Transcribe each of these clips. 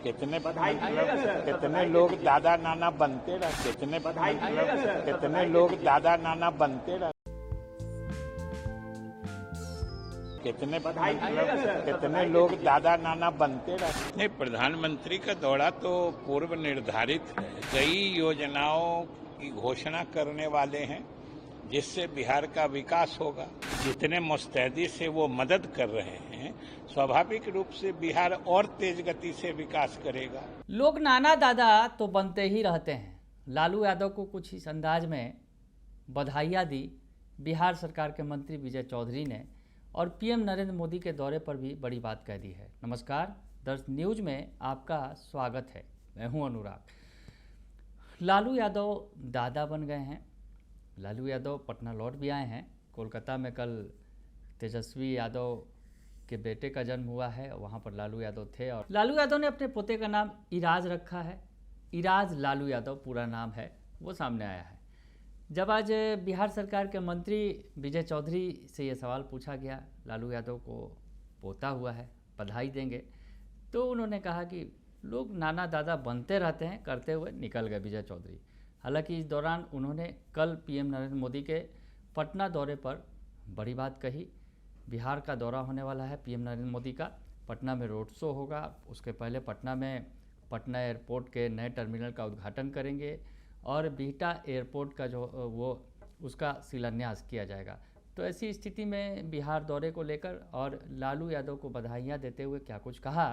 कितने लोग दादा नाना बनते रहे, कितने लोग दादा नाना बनते रहे, कितने लोग दादा नाना बनते रहे। नहीं, प्रधानमंत्री का दौरा तो पूर्व निर्धारित है। कई योजनाओं की घोषणा करने वाले हैं जिससे बिहार का विकास होगा। जितने मुस्तैदी से वो मदद कर रहे हैं, स्वाभाविक रूप से बिहार और तेज गति से विकास करेगा। लोग नाना दादा तो बनते ही रहते हैं। लालू यादव को कुछ इस अंदाज में बधाइयाँ दी बिहार सरकार के मंत्री विजय चौधरी ने, और पीएम नरेंद्र मोदी के दौरे पर भी बड़ी बात कह दी है। नमस्कार, दर्श न्यूज में आपका स्वागत है। मैं हूं अनुराग। लालू यादव दादा बन गए हैं। लालू यादव पटना लौट भी आए हैं। कोलकाता में कल तेजस्वी यादव के बेटे का जन्म हुआ है, वहां पर लालू यादव थे। और लालू यादव ने अपने पोते का नाम इराज रखा है। इराज लालू यादव पूरा नाम है, वो सामने आया है। जब आज बिहार सरकार के मंत्री विजय चौधरी से ये सवाल पूछा गया, लालू यादव को पोता हुआ है, बधाई देंगे, तो उन्होंने कहा कि लोग नाना दादा बनते रहते हैं, करते हुए निकल गए विजय चौधरी। हालांकि इस दौरान उन्होंने कल पीएम नरेंद्र मोदी के पटना दौरे पर बड़ी बात कही। बिहार का दौरा होने वाला है पीएम नरेंद्र मोदी का। पटना में रोड शो होगा। उसके पहले पटना में पटना एयरपोर्ट के नए टर्मिनल का उद्घाटन करेंगे और बिहटा एयरपोर्ट का जो वो उसका शिलान्यास किया जाएगा। तो ऐसी स्थिति में बिहार दौरे को लेकर और लालू यादव को बधाइयाँ देते हुए क्या कुछ कहा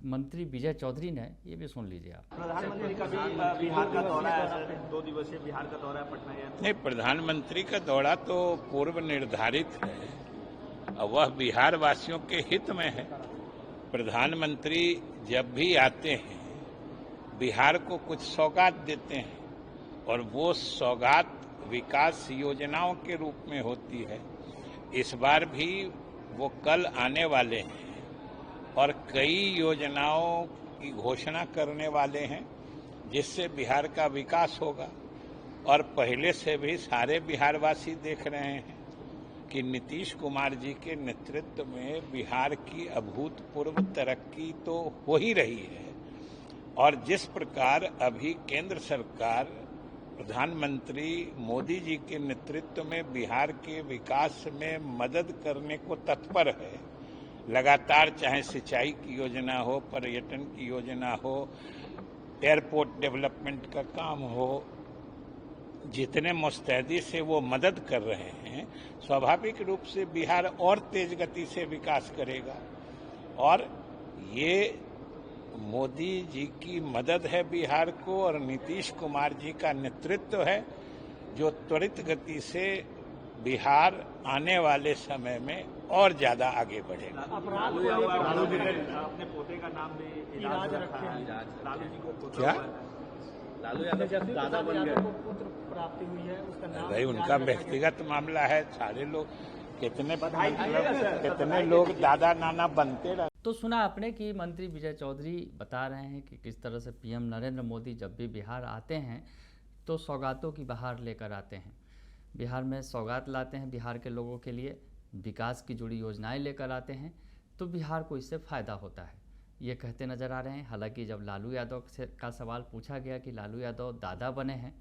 मंत्री विजय चौधरी ने, ये भी सुन लीजिए आप। प्रधानमंत्री का भी बिहार का दौरा है सर, 2 दिवसीय बिहार का दौरा है पटना एयरपोर्ट। नहीं, प्रधानमंत्री का दौरा तो पूर्व निर्धारित है और वह बिहार वासियों के हित में है। प्रधानमंत्री जब भी आते हैं बिहार को कुछ सौगात देते हैं और वो सौगात विकास योजनाओं के रूप में होती है। इस बार भी वो कल आने वाले हैं और कई योजनाओं की घोषणा करने वाले हैं जिससे बिहार का विकास होगा। और पहले से भी सारे बिहारवासी देख रहे हैं कि नीतीश कुमार जी के नेतृत्व में बिहार की अभूतपूर्व तरक्की तो हो ही रही है। और जिस प्रकार अभी केंद्र सरकार प्रधानमंत्री मोदी जी के नेतृत्व में बिहार के विकास में मदद करने को तत्पर है, लगातार चाहे सिंचाई की योजना हो, पर्यटन की योजना हो, एयरपोर्ट डेवलपमेंट का काम हो, जितने मुस्तैदी से वो मदद कर रहे हैं, स्वाभाविक रूप से बिहार और तेज गति से विकास करेगा। और ये मोदी जी की मदद है बिहार को और नीतीश कुमार जी का नेतृत्व है जो त्वरित गति से बिहार आने वाले समय में और ज्यादा आगे बढ़ेगा। लालू जी ने अपने पोते का नाम भी इराज रखा है। लालू जी को क्या लालू यादव दादा बन गए, पुत्र प्राप्ति हुई है, उसका नाम भाई उनका व्यक्तिगत मामला है। सारे लोग कितने लोग दादा नाना बनते रहे। तो सुना आपने कि मंत्री विजय चौधरी बता रहे हैं कि किस तरह से पीएम नरेंद्र मोदी जब भी बिहार आते हैं तो सौगातों की बहार लेकर आते हैं। बिहार में सौगात लाते हैं, बिहार के लोगों के लिए विकास की जुड़ी योजनाएं लेकर आते हैं, तो बिहार को इससे फ़ायदा होता है, ये कहते नज़र आ रहे हैं। हालांकि जब लालू यादव का सवाल पूछा गया कि लालू यादव दादा बने हैं,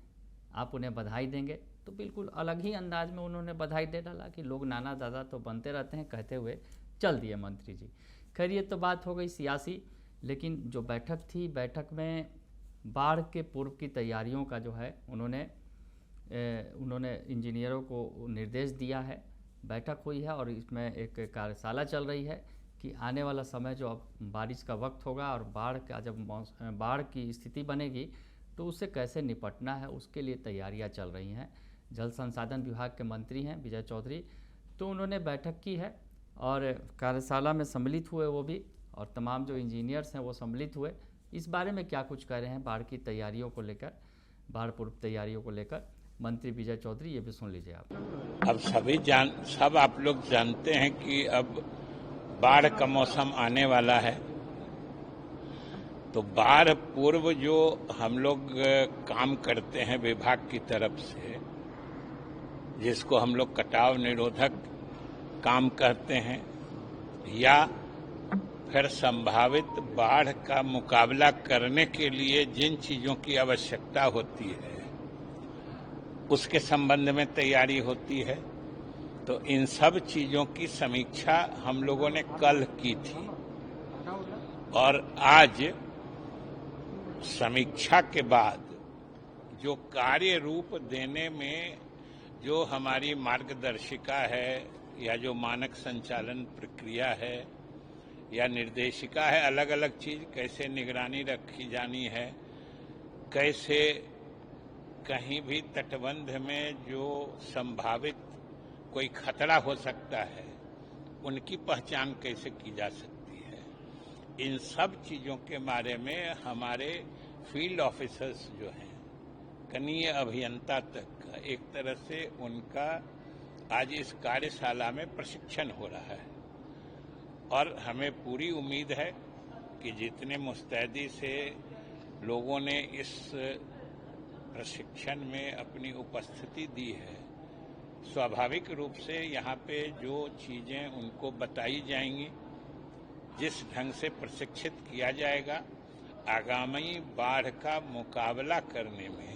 आप उन्हें बधाई देंगे, तो बिल्कुल अलग ही अंदाज में उन्होंने बधाई दे डाला कि लोग नाना दादा तो बनते रहते हैं, कहते हुए चल दिए मंत्री जी। खैर, ये तो बात हो गई सियासी, लेकिन जो बैठक थी, बैठक में बाढ़ के पूर्व की तैयारियों का जो है उन्होंने इंजीनियरों को निर्देश दिया है। बैठक हुई है और इसमें एक कार्यशाला चल रही है कि आने वाला समय जो अब बारिश का वक्त होगा और बाढ़ की स्थिति बनेगी तो उससे कैसे निपटना है, उसके लिए तैयारियां चल रही हैं। जल संसाधन विभाग के मंत्री हैं विजय चौधरी, तो उन्होंने बैठक की है और कार्यशाला में सम्मिलित हुए वो भी, और तमाम जो इंजीनियर्स हैं वो सम्मिलित हुए। इस बारे में क्या कुछ कह रहे हैं बाढ़ की तैयारियों को लेकर, बाढ़ पूर्व तैयारियों को लेकर मंत्री विजय चौधरी, ये भी सुन लीजिए आप। अब सब आप लोग जानते हैं कि अब बाढ़ का मौसम आने वाला है, तो बाढ़ पूर्व जो हम लोग काम करते हैं विभाग की तरफ से, जिसको हम लोग कटाव निरोधक काम कहते हैं या फिर संभावित बाढ़ का मुकाबला करने के लिए जिन चीजों की आवश्यकता होती है उसके संबंध में तैयारी होती है। तो इन सब चीजों की समीक्षा हम लोगों ने कल की थी और आज समीक्षा के बाद जो कार्य रूप देने में जो हमारी मार्गदर्शिका है या जो मानक संचालन प्रक्रिया है या निर्देशिका है, अलग अलग चीज कैसे निगरानी रखी जानी है, कैसे कहीं भी तटबंध में जो संभावित कोई खतरा हो सकता है उनकी पहचान कैसे की जा सकती है, इन सब चीजों के बारे में हमारे फील्ड ऑफिसर्स जो हैं कनीय अभियंता तक एक तरह से उनका आज इस कार्यशाला में प्रशिक्षण हो रहा है और हमें पूरी उम्मीद है कि जितने मुस्तैदी से लोगों ने इस प्रशिक्षण में अपनी उपस्थिति दी है, स्वाभाविक रूप से यहाँ पे जो चीजें उनको बताई जाएंगी, जिस ढंग से प्रशिक्षित किया जाएगा, आगामी बाढ़ का मुकाबला करने में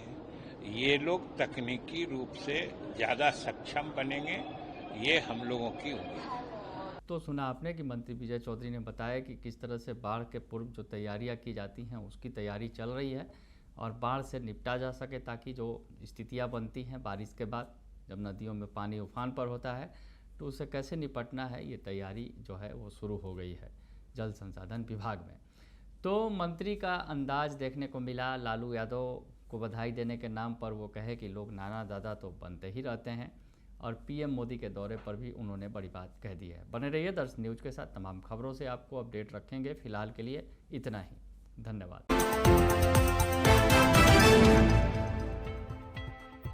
ये लोग तकनीकी रूप से ज्यादा सक्षम बनेंगे, ये हम लोगों की उम्मीद है। तो सुना आपने कि मंत्री विजय चौधरी ने बताया कि किस तरह से बाढ़ के पूर्व जो तैयारियां की जाती हैं उसकी तैयारी चल रही है और बाढ़ से निपटा जा सके, ताकि जो स्थितियां बनती हैं बारिश के बाद जब नदियों में पानी उफान पर होता है तो उससे कैसे निपटना है, ये तैयारी जो है वो शुरू हो गई है जल संसाधन विभाग में। तो मंत्री का अंदाज देखने को मिला, लालू यादव को बधाई देने के नाम पर वो कहे कि लोग नाना दादा तो बनते ही रहते हैं और पीएम मोदी के दौरे पर भी उन्होंने बड़ी बात कह दी है। बने रहिए दर्शन न्यूज के साथ, तमाम खबरों से आपको अपडेट रखेंगे। फिलहाल के लिए इतना ही, धन्यवाद।